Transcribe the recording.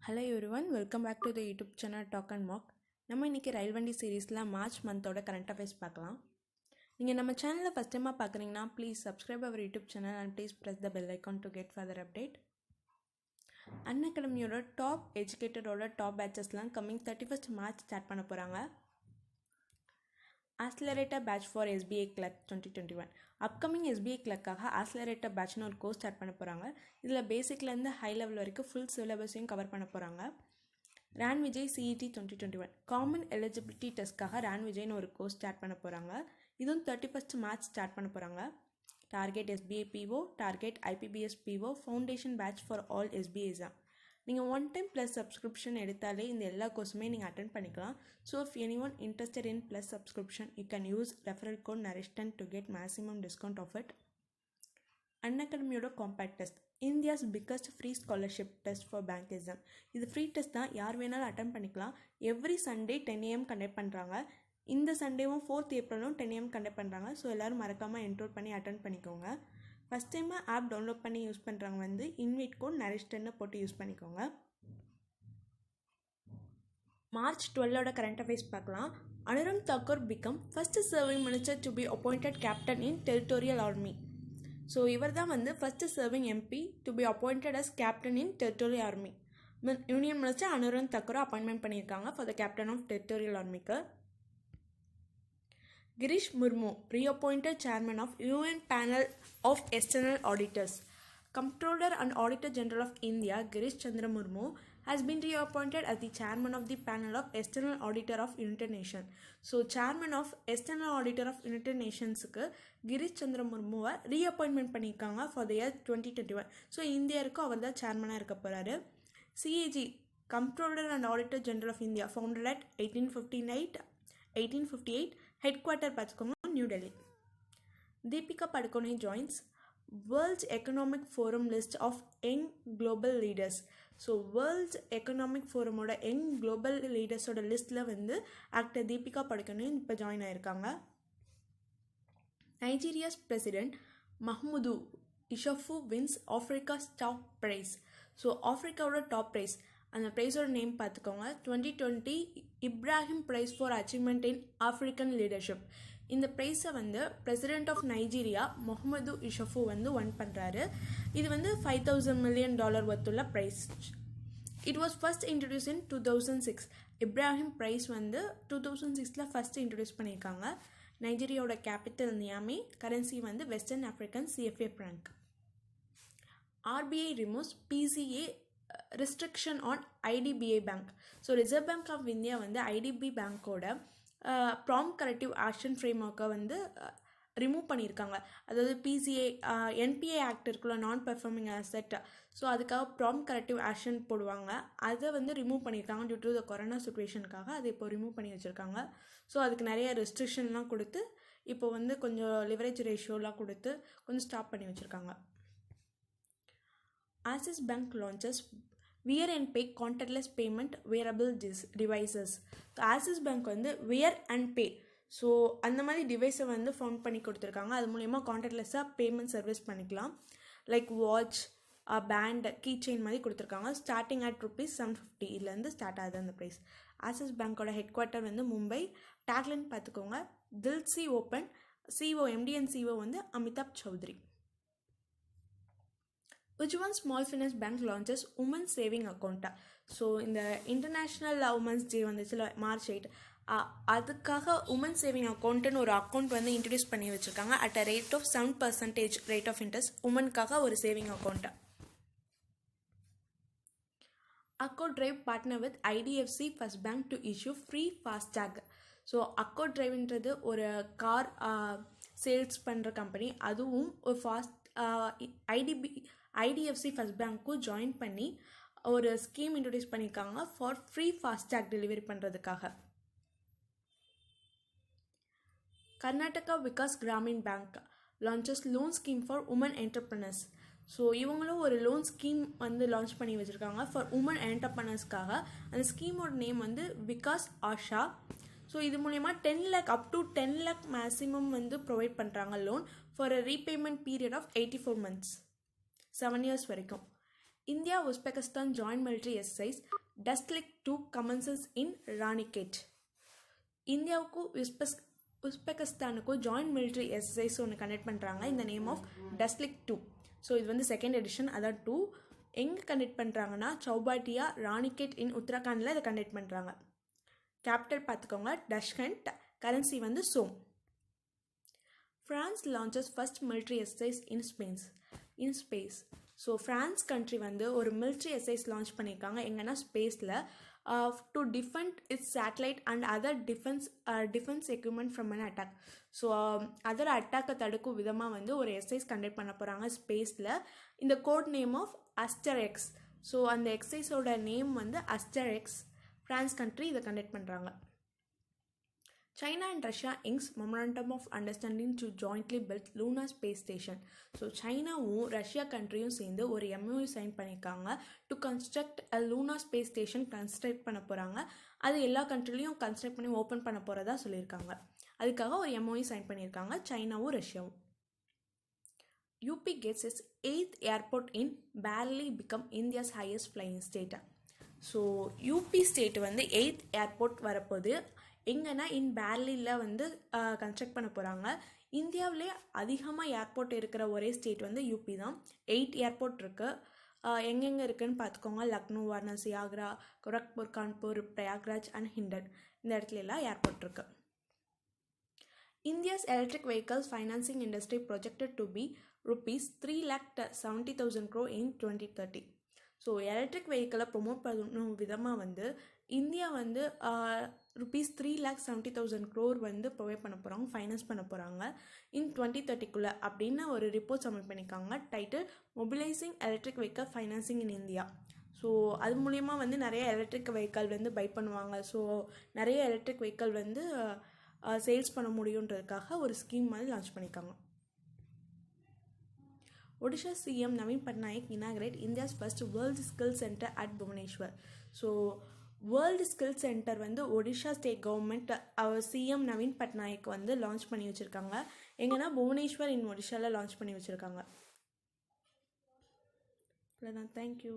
Hello everyone, welcome back to the YouTube channel talk and mock. நம்ம இன்றைக்கி ரயில் வண்டி சீரீஸில் மார்ச் மந்தோட கரண்ட் அஃபேர்ஸ் பார்க்கலாம். நீங்கள் நம்ம சேனலில் ஃபஸ்ட் டைமாக பார்க்குறீங்கன்னா please subscribe our YouTube channel and please press the bell icon to get further update. அன்அகாடமியோட டாப் எஜுகேட்டரோட டாப் பேட்சஸ்லாம் கம்மிங் 31st மார்ச் ஸ்டார்ட் பண்ண போகிறாங்க. Accelerator batch for SBI clerk 2021. Upcoming SBI கிளர்க்காக ஆக்ஸலரேட்டர் பேட்ச்னு ஒரு கோர்ஸ் ஸ்டார்ட் பண்ண போகிறாங்க. இதில் பேசிக்லேருந்து ஹை லெவல் வரைக்கும் ஃபுல் சிலபஸையும் கவர் பண்ண போகிறாங்க. Ran Vijay CET 2021 common eligibility டெஸ்ட்காக ரேன் விஜய்னு ஒரு கோர்ஸ் ஸ்டார்ட் பண்ண போகிறாங்க. இதுவும் 31st மார்ச் ஸ்டார்ட் பண்ண போகிறாங்க. Target SBI PO, target IBPS PO, foundation batch for all SBI exam. நீங்கள் 1 time ப்ளஸ் சப்ஸ்கிரிப்ஷன் எடுத்தாலே இந்த எல்லா கோர்ஸுமே நீங்கள் அட்டென்ட் பண்ணிக்கலாம். So if any one interested in plus subscription you can use referral code நரிஷ்டன் to get maximum discount of it. அன்அகாடமியோட compact test India's biggest free scholarship test for bank exam. இது free test தான், யார் வேணாலும் attend பண்ணிக்கலாம். Every Sunday 10 AM conduct பண்ணுறாங்க. இந்த சண்டேவும் 4th ஏப்ரலும் 10 AM conduct பண்ணுறாங்க. ஸோ எல்லோரும் மறக்காமல் என்ரோல் பண்ணி அட்டன் பண்ணிக்கோங்க. ஃபஸ்ட் டைமாக ஆப் டவுன்லோட் பண்ணி யூஸ் பண்ணுறவங்க வந்து இன்வைட் கோட் நரிஷ்டன்னு போட்டு யூஸ் பண்ணிக்கோங்க. மார்ச் 12ஓட கரண்ட் அஃபேர்ஸ் பார்க்கலாம். Anurag Thakur become first serving minister to be appointed captain in territorial army. So இவர் தான் வந்து first serving MP to be appointed as captain in territorial army. Union minister Anurag தாக்கூரை appointment பண்ணியிருக்காங்க for the captain of territorial ஆர்மிக்கு. Girish Murmu, reappointed chairman of UN Panel of External Auditors. Comptroller and Auditor General of India, Girish Chandra Murmu, has been reappointed as the chairman of the Panel of External Auditor of United Nations. So, chairman of External Auditor of United Nations-க்கு Girish Chandra Murmuவை reappointment பண்ணியிருக்காங்க for the year 2021. So இந்தியாவுக்கு அவர் தான் சேர்மனாக இருக்க போகிறாரு. CAG, Comptroller and Auditor General of India, founded at 1858, headquarter பார்த்துக்கோங்க new Delhi. Deepika Padukone joins world's economic forum list of young global leaders. So world's economic ஃபோரமோட young global லீடர்ஸோட லிஸ்ட்டில் வந்து ஆக்டர் தீபிகா படுகோனே இப்போ ஜாயின் ஆயிருக்காங்க. Nigeria's president Mahamadou Issoufou wins Africa top prize. So ஆஃப்ரிக்காவோட top prize, அந்த ப்ரைஸோட நேம் பார்த்துக்கோங்க, 2020 Ibrahim prize for achievement in African leadership. இந்த ப்ரைஸை வந்து president of Nigeria Mohamed Issoufou வந்து ஒன் பண்ணுறாரு. இது வந்து $5,000 million ஒர்த்துள்ள prize. It was first introduce in 2006. Ibrahim prize வந்து 2006 ஃபர்ஸ்ட் இன்ட்ரடியூஸ் பண்ணியிருக்காங்க. நைஜீரியாவோட கேபிட்டல் நியாமி, கரன்சி வந்து western African CFA franc. RBI removes PCA restriction on IDBI Bank. So reserve bank of India வந்து IDBI பேங்க்கோட prompt corrective action ஃப்ரேம்ஒர்க்கை வந்து remove பண்ணியிருக்காங்க. அதாவது PCA NPA ஆக்ட் இருக்குல்ல, நான் பெர்ஃபார்மிங் அசெட். ஸோ அதுக்காக prompt corrective action போடுவாங்க, அதை வந்து ரிமூவ் பண்ணியிருக்காங்க டியூ டு த கொரோனா சுச்சுவேஷனுக்காக. அதை இப்போ ரிமூவ் பண்ணி வச்சுருக்காங்க. ஸோ அதுக்கு நிறைய ரெஸ்ட்ரிக்ஷன்லாம் கொடுத்து இப்போ வந்து கொஞ்சம் லிவரேஜ் ரேஷியோலாம் கொடுத்து கொஞ்சம் ஸ்டாப் பண்ணி வச்சுருக்காங்க. Axis Bank launches Wear and Pay contactless payment wearable devices. So Axis Bank வந்து Wear and Pay, ஸோ அந்த மாதிரி டிவைஸை வந்து ஃபவுண்ட் பண்ணி கொடுத்துருக்காங்க. அது மூலயமா கான்டாக்ட்லெஸ்ஸாக பேமெண்ட் சர்வீஸ் பண்ணிக்கலாம். Like watch, band, key chain மாதிரி கொடுத்துருக்காங்க. ஸ்டார்டிங் அட் ₹750 இதுலேருந்து ஸ்டார்ட் ஆகுது அந்த ப்ரைஸ். ஆக்சிஸ் பேங்க்கோட ஹெட் குவார்ட்டர் வந்து மும்பை. டேக்லைன் பார்த்துக்கோங்க, Dil Se open. CEO MD and CEO வந்து Amitabh Chaudhry. Ujjivan Small Finance Bank launches Women's Saving Account. So இந்த இன்டர்நேஷ்னல் உமன்ஸ் டே வந்துச்சுல March 8, அதுக்காக உமன் சேவிங் அக்கௌண்ட்டுன்னு ஒரு அக்கௌண்ட் வந்து இன்ட்ரடியூஸ் பண்ணி வச்சுருக்காங்க. At a rate of 7% rate of interest உமனுக்காக ஒரு saving account. Acko drive partner with IDFC First Bank to issue free FASTag. So Acko டிரைவ்ன்றது ஒரு கார் சேல்ஸ் பண்ணுற கம்பெனி. அதுவும் ஒரு IDFC First Bankக்கும் ஜாயின் பண்ணி ஒரு ஸ்கீம் இன்ட்ரடியூஸ் பண்ணியிருக்காங்க ஃபார் ஃப்ரீ ஃபாஸ்டாக் டெலிவரி பண்ணுறதுக்காக. Karnataka Vikas Grameen bank launches loan scheme for women entrepreneurs. So இவங்களும் ஒரு லோன் ஸ்கீம் வந்து லான்ச் பண்ணி வச்சுருக்காங்க ஃபார் உமன் என்டர்பிரனர்ஸ்க்காக. அந்த ஸ்கீமோட நேம் வந்து விகாஸ் ஆஷா. ஸோ இது மூலயமா 10 lakh up to 10 lakh maximum வந்து ப்ரொவைட் பண்ணுறாங்க loan for a repayment period of 84 months, 7 years வரைக்கும். India Uzbekistan joint military exercise Dustlik 2 commences in Ranikhet. இந்தியாவுக்கும் உஸ்பெகிஸ்தானுக்கும் ஜாயிண்ட் மிலிட்ரி எக்ஸசைஸ் ஒன்று கண்டக்ட் பண்ணுறாங்க இந்த நேம் ஆஃப் டஸ்லிக் 2. ஸோ இது வந்து செகண்ட் எடிஷன், அதான் 2. எங்கே கண்டக்ட் பண்ணுறாங்கன்னா சௌபாட்டியா ராணிகேட் இன் உத்தரகாண்டில் இதை கண்டக்ட் பண்ணுறாங்க. கேபிட்டல் பார்த்துக்கோங்க டஷ்கண்ட், கரன்சி வந்து som. France launches first military exercise in space. So France country வந்து ஒரு மிலிட்ரி எக்ஸசைஸ் லான்ச் பண்ணியிருக்காங்க எங்கன்னா ஸ்பேஸில் to defend its satellite and other defence equipment from an attack. So other அட்டாக்கை தடுக்கும் விதமாக வந்து ஒரு எக்ஸசைஸ் கண்டக்ட் பண்ண போகிறாங்க ஸ்பேஸில். இந்த கோட் நேம் ஆஃப் அஸ்டரெக்ஸ். ஸோ அந்த எக்ஸசைஸோட நேம் வந்து அஸ்டரெக்ஸ். ஃப்ரான்ஸ் கண்ட்ரி இதை கண்டக்ட் பண்ணுறாங்க. China and Russia inks memorandum of understanding to jointly build lunar space station. So சைனாவும் ரஷ்யா கண்ட்ரியும் சேர்ந்து ஒரு MOU சைன் பண்ணியிருக்காங்க to construct a lunar space station construct பண்ண போகிறாங்க. அது எல்லா கண்ட்ரிலையும் கன்ஸ்ட்ரக்ட் பண்ணி ஓப்பன் பண்ண போகிறதா சொல்லியிருக்காங்க. அதுக்காக ஒரு MOU சைன் பண்ணியிருக்காங்க சைனாவும் ரஷ்யாவும். UP gets its 8th airport in barely become India's highest flying state. So UP state வந்து 8th ஏர்போர்ட் வரப்போது. எங்கன்னா இன் பேர்லியில் வந்து கன்ஸ்ட்ரக்ட் பண்ண போகிறாங்க. இந்தியாவிலே அதிகமாக ஏர்போர்ட் இருக்கிற ஒரே ஸ்டேட் வந்து UP தான். 8 ஏர்போர்ட் இருக்குது. எங்கெங்கே இருக்குதுன்னு பார்த்துக்கோங்க. லக்னோ, வாரணாசி, ஆக்ரா, கோரக்பூர், கான்பூர், பிரயாக்ராஜ் அண்ட் ஹிண்டன், இந்த இடத்துல எல்லாம் ஏர்போர்ட் இருக்குது. India's electric vehicles financing industry projected to be ₹3,70,000 crore in 2030. So electric வெஹிக்கிளை ப்ரொமோட் பண்ணணும் விதமாக வந்து இந்தியா வந்து ₹3,70,000 crore வந்து ப்ரொவைட் பண்ண போகிறாங்க, ஃபைனான்ஸ் பண்ண போகிறாங்க இன் 2030 அப்படின்னு ஒரு ரிப்போர்ட் சப்மிட் பண்ணியிருக்காங்க. Title mobilising electric vehicle financing in India. So அது மூலயமா வந்து நிறைய எலக்ட்ரிக் வெஹிக்கல் வந்து பை பண்ணுவாங்க. ஸோ நிறைய எலக்ட்ரிக் வெஹிக்கல் வந்து சேல்ஸ் பண்ண முடியுன்றதுக்காக ஒரு ஸ்கீம் மாதிரி லான்ச் பண்ணியிருக்காங்க. Odisha CM Naveen Patnaik inaugurate India's first World Skills Center at Bhubaneswar. So world skill centre வந்து Odisha state government CM Naveen Patnaik வந்து லான்ச் பண்ணி வச்சுருக்காங்க. எங்கன்னா புவனேஸ்வர் இன் ஒடிஷாவில் லான்ச் பண்ணி வச்சுருக்காங்க. தேங்க்யூ.